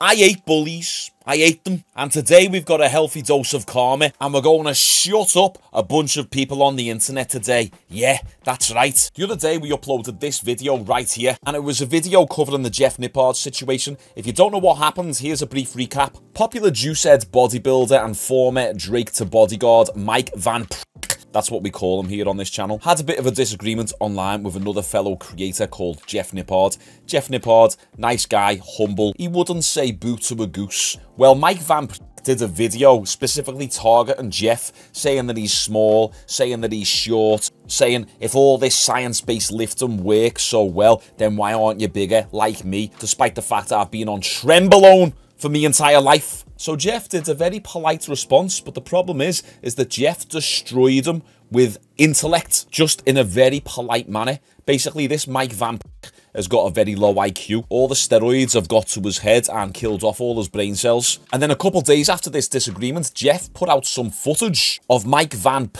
I hate bullies. I hate them. And today we've got a healthy dose of karma and we're going to shut up a bunch of people on the internet today. Yeah, that's right. The other day we uploaded this video right here and it was a video covering the Jeff Nippard situation. If you don't know what happened, here's a brief recap. Popular juicehead bodybuilder and former Drake to bodyguard Mike Van that's what we call him here on this channel, had a bit of a disagreement online with another fellow creator called Jeff Nippard. Jeff Nippard, nice guy, humble. He wouldn't say boo to a goose. Well, Mike Van did a video specifically targeting Jeff, saying that he's small, saying that he's short, saying if all this science-based lifting works so well, then why aren't you bigger like me, despite the fact that I've been on Trenbolone for my entire life. So Jeff did a very polite response, but the problem is that Jeff destroyed him with intellect, just in a very polite manner. Basically, this Mike Van has got a very low IQ. All the steroids have got to his head and killed off all his brain cells. And then a couple days after this disagreement, Jeff put out some footage of Mike Van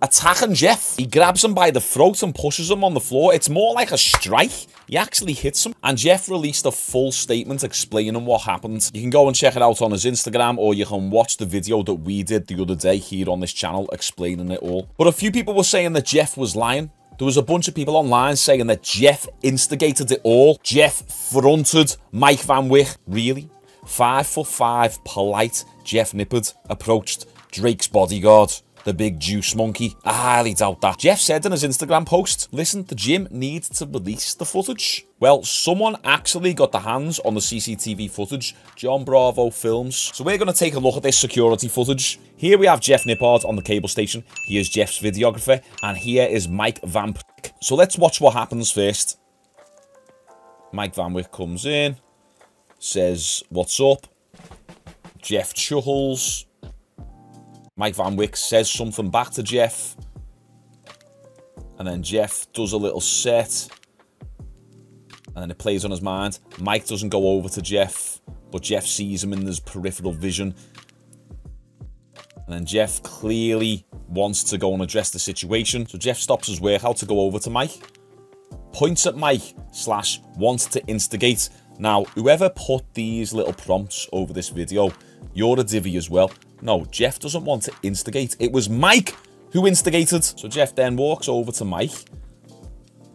attacking Jeff. He grabs him by the throat and pushes him on the floor. It's more like a strike. He actually hits him. And Jeff released a full statement explaining what happened. You can go and check it out on his Instagram, or you can watch the video that we did the other day here on this channel explaining it all. But a few people were saying that Jeff was lying. There was a bunch of people online saying that Jeff instigated it all. Jeff fronted Mike Van Wyck. Really? 5'5", polite Jeff Nippard approached Drake's bodyguard, the big juice monkey. I highly doubt that. Jeff said in his Instagram post, listen, the gym needs to release the footage. Well, someone actually got their hands on the CCTV footage, John Bravo Films. So we're going to take a look at this security footage. Here we have Jeff Nippard on the cable station. Here's Jeff's videographer. And here is Mike Van Wyck. So let's watch what happens first. Mike Van Wyck comes in, says, what's up? Jeff chuckles. Mike Van Wyck says something back to Jeff. And then Jeff does a little set. And then it plays on his mind. Mike doesn't go over to Jeff, but Jeff sees him in his peripheral vision. And then Jeff clearly wants to go and address the situation. So Jeff stops his workout to go over to Mike. Points at Mike / wants to instigate. Now, whoever put these little prompts over this video, you're a divvy as well. No, Jeff doesn't want to instigate. It was Mike who instigated. So Jeff then walks over to Mike.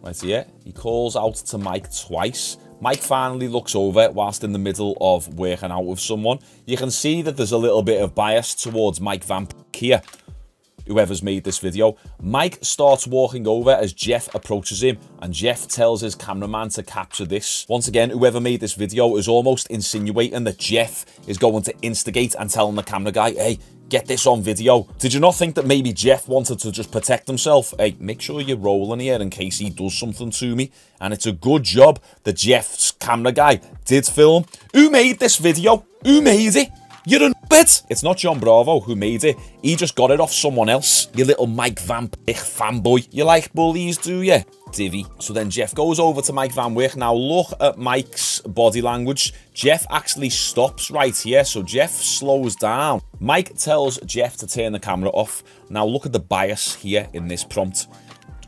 Right here. He calls out to Mike twice. Mike finally looks over whilst in the middle of working out with someone. You can see that there's a little bit of bias towards Mike Van here, whoever's made this video. Mike starts walking over as Jeff approaches him, and Jeff tells his cameraman to capture this. Once again, whoever made this video is almost insinuating that Jeff is going to instigate and telling the camera guy, hey, get this on video. Did you not think that maybe Jeff wanted to just protect himself? Hey, make sure you're rolling here in case he does something to me. And it's a good job that Jeff's camera guy did film. Who made this video? Who made it? You're a bit. It's not John Bravo who made it. He just got it off someone else. You little Mike Van Wyck fanboy. You like bullies, do you? Divvy. So then Jeff goes over to Mike Van Wyck. Now look at Mike's body language. Jeff actually stops right here. So Jeff slows down. Mike tells Jeff to turn the camera off. Now look at the bias here in this prompt.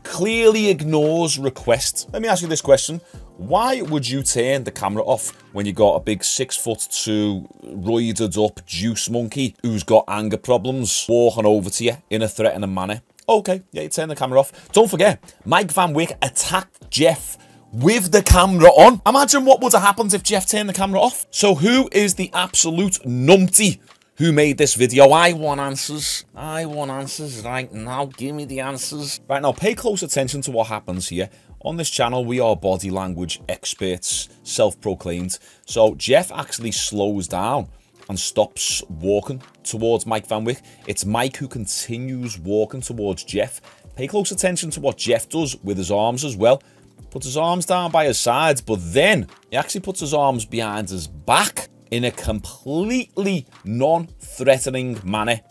Clearly ignores request. Let me ask you this question. Why would you turn the camera off when you got a big 6'2", roided up juice monkey who's got anger problems walking over to you in a threatening manner? Okay, yeah, you turn the camera off. Don't forget, Mike Van Wyck attacked Jeff with the camera on. Imagine what would have happened if Jeff turned the camera off. So who is the absolute numpty who made this video? I want answers. I want answers right now. Give me the answers. Right now, pay close attention to what happens here. On this channel, we are body language experts, self-proclaimed. So Jeff actually slows down and stops walking towards Mike Van Wyck. It's Mike who continues walking towards Jeff. Pay close attention to what Jeff does with his arms as well. Puts his arms down by his sides, but then he actually puts his arms behind his back in a completely non-threatening manner.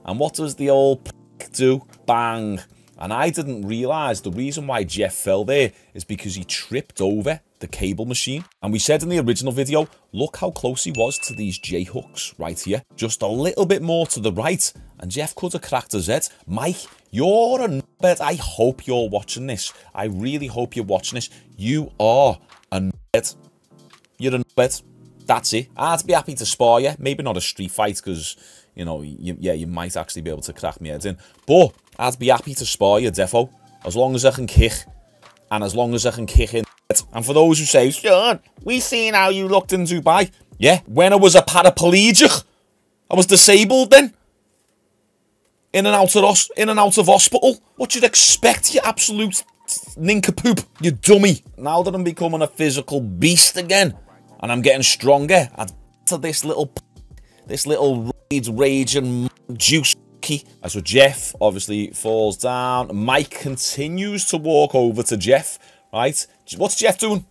And what does the old do? Bang. And I didn't realise the reason why Jeff fell there is because he tripped over the cable machine. And we said in the original video, look how close he was to these J-hooks right here. Just a little bit more to the right, and Jeff could have cracked his head. Mike, you're a nutbed. I hope you're watching this. I really hope you're watching this. You are a nutbed. You're a nutbed. That's it. I'd be happy to spar you. Maybe not a street fight, because, you know, you might actually be able to crack me head in. But I'd be happy to spar you, defo. As long as I can kick. And as long as I can kick in. And for those who say, Shaun, we seen how you looked in Dubai. Yeah, when I was a paraplegic. I was disabled then. In and out of hospital. What you'd expect, you absolute nincompoop. You dummy. Now that I'm becoming a physical beast again. And I'm getting stronger. To this little raging juice key. So Jeff obviously falls down. Mike continues to walk over to Jeff. Right? What's Jeff doing?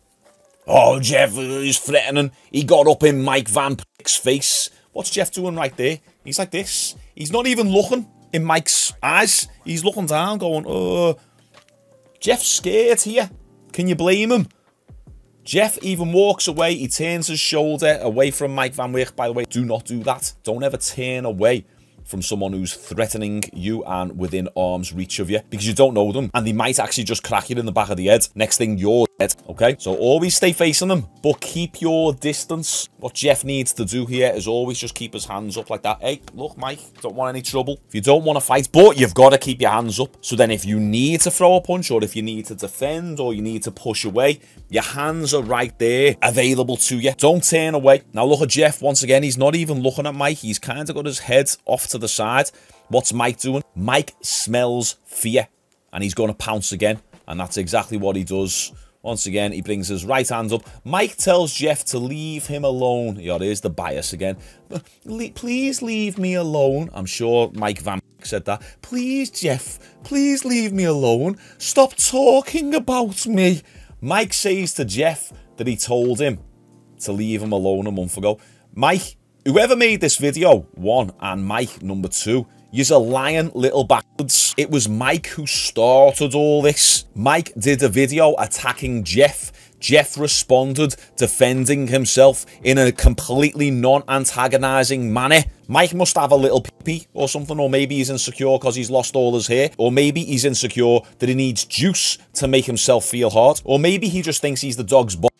Oh, Jeff is threatening. He got up in Mike Van Prick's face. What's Jeff doing right there? He's like this. He's not even looking in Mike's eyes. He's looking down going, oh. Jeff's scared here. Can you blame him? Jeff even walks away. He turns his shoulder away from Mike Van Wyck. By the way, do not do that. Don't ever turn away from someone who's threatening you and within arm's reach of you, because you don't know them and they might actually just crack you in the back of the head. Next thing, you're dead. Okay, so always stay facing them, but keep your distance. What Jeff needs to do here is always just keep his hands up like that. Hey, look, Mike, don't want any trouble. If you don't want to fight, but you've got to keep your hands up. So then if you need to throw a punch, or if you need to defend, or you need to push away, your hands are right there available to you. Don't turn away. Now look at Jeff once again. He's not even looking at Mike. He's kind of got his head off to the side. What's Mike doing? Mike smells fear and he's going to pounce again, and that's exactly what he does. Once again, he brings his right hand up. Mike tells Jeff to leave him alone. Yeah, there's the bias again. Please leave me alone. I'm sure Mike Van said that. Please, Jeff, please leave me alone. Stop talking about me. Mike says to Jeff that he told him to leave him alone a month ago. Mike, whoever made this video, 1, and Mike, number 2, you're a lying little bastards. It was Mike who started all this. Mike did a video attacking Jeff. Jeff responded, defending himself in a completely non-antagonizing manner. Mike must have a little pee-pee or something, or maybe he's insecure because he's lost all his hair, or maybe he's insecure that he needs juice to make himself feel hot, or maybe he just thinks he's the dog's boss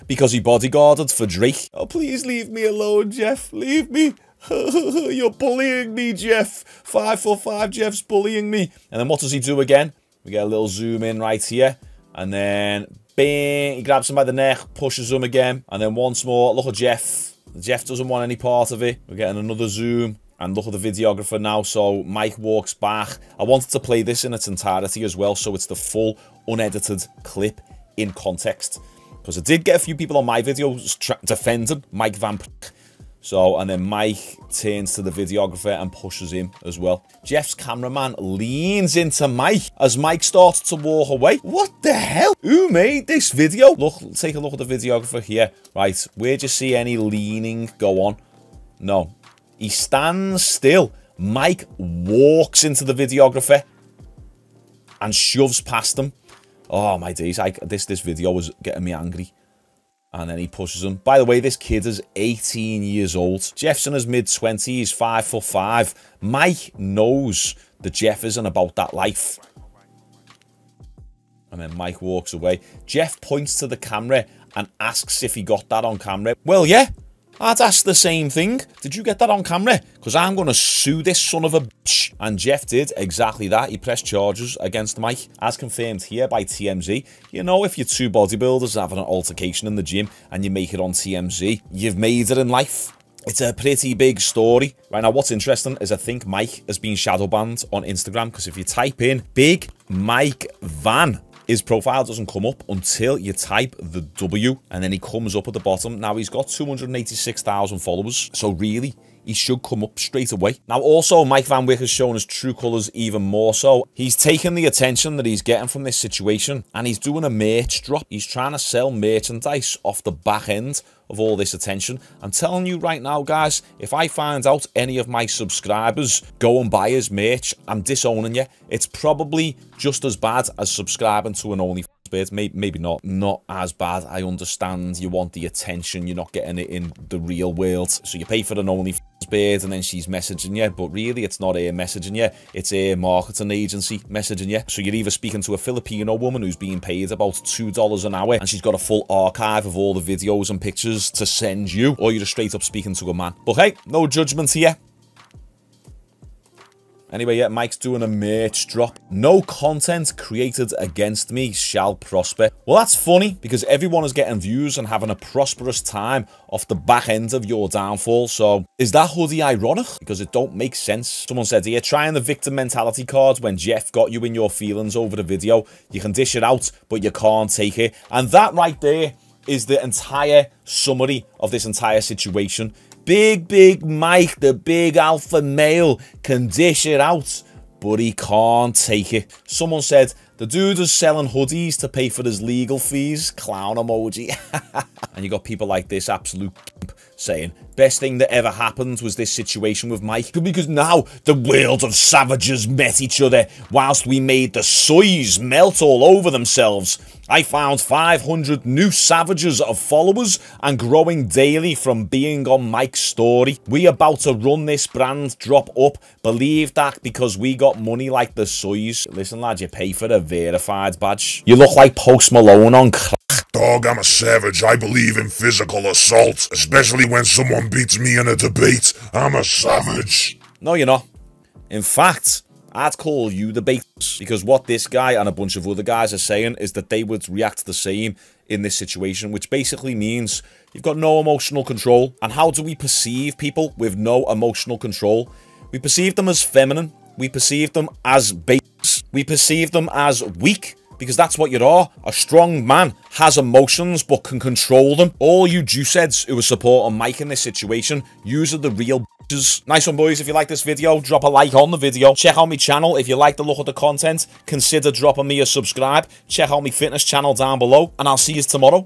because he bodyguarded for Drake. Oh, please leave me alone, Jeff. Leave me. You're bullying me, Jeff. 5'5", Jeff's bullying me. And then what does he do again? We get a little zoom in right here. And then, bang, he grabs him by the neck, pushes him again. And then once more, look at Jeff. Jeff doesn't want any part of it. We're getting another zoom. And look at the videographer now. So Mike walks back. I wanted to play this in its entirety as well, so it's the full, unedited clip in context. Because I did get a few people on my videos defending Mike Van Prick. So, and then Mike turns to the videographer and pushes him as well. Jeff's cameraman leans into Mike as Mike starts to walk away. What the hell? Who made this video? Look, take a look at the videographer here. Right, where'd you see any leaning go on? No. He stands still. Mike walks into the videographer and shoves past him. Oh, my days. This video was getting me angry. And then he pushes him. By the way, this kid is 18 years old. Jeff's in his mid-20s, 5'5". Mike knows that Jeff isn't about that life. And then Mike walks away. Jeff points to the camera and asks if he got that on camera. Well, yeah, I'd ask the same thing. Did you get that on camera? Because I'm going to sue this son of a bitch. And Jeff did exactly that. He pressed charges against Mike, as confirmed here by TMZ. You know, if you're two bodybuilders having an altercation in the gym and you make it on TMZ, you've made it in life. It's a pretty big story. Right now, what's interesting is I think Mike has been shadow banned on Instagram, because if you type in Big Mike Van, his profile doesn't come up until you type the W, and then he comes up at the bottom. Now, he's got 286,000 followers, so really, he should come up straight away. Now, also, Mike Van Wyck has shown his true colours even more so. He's taken the attention that he's getting from this situation, and he's doing a merch drop. He's trying to sell merchandise off the back end of all this attention. I'm telling you right now, guys, if I find out any of my subscribers go and buy his merch, I'm disowning you. It's probably just as bad as subscribing to an OnlyFans page. Maybe not as bad. I understand you want the attention, you're not getting it in the real world, so you pay for an OnlyFans bird and then she's messaging you, but really it's not her messaging you, it's a marketing agency messaging you. So you're either speaking to a Filipino woman who's being paid about $2 an hour and she's got a full archive of all the videos and pictures to send you, or you're just straight up speaking to a man. But hey, no judgment here. Anyway, yeah, Mike's doing a merch drop. No content created against me shall prosper. Well, that's funny, because everyone is getting views and having a prosperous time off the back end of your downfall. So, is that hoodie ironic? Because it don't make sense. Someone said here, trying the victim mentality card when Jeff got you in your feelings over the video. You can dish it out, but you can't take it. And that right there is the entire summary of this entire situation. Big Mike, the big alpha male, can dish it out, but he can't take it. Someone said, the dude is selling hoodies to pay for his legal fees. Clown emoji. And you got people like this absolute saying, best thing that ever happened was this situation with Mike, because now the world of savages met each other whilst we made the soys melt all over themselves. I found 500 new savages of followers and growing daily from being on Mike's story. We about to run this brand drop up. Believe that because we got money like the soys. Listen lad, you pay for a verified badge. You look like Post Malone on crack. Dog, I'm a savage. I believe in physical assault, especially when someone beats me in a debate. I'm a savage. No, you're not. In fact, I'd call you the bait, because what this guy and a bunch of other guys are saying is that they would react the same in this situation, which basically means you've got no emotional control. And how do we perceive people with no emotional control? We perceive them as feminine. We perceive them as baits. We perceive them as weak. Because that's what you are. A strong man has emotions but can control them. All you juiceheads who are supporting Mike in this situation, yous are the real bitches. Nice one, boys. If you like this video, drop a like on the video. Check out my channel. If you like the look of the content, consider dropping me a subscribe. Check out my fitness channel down below. And I'll see you tomorrow.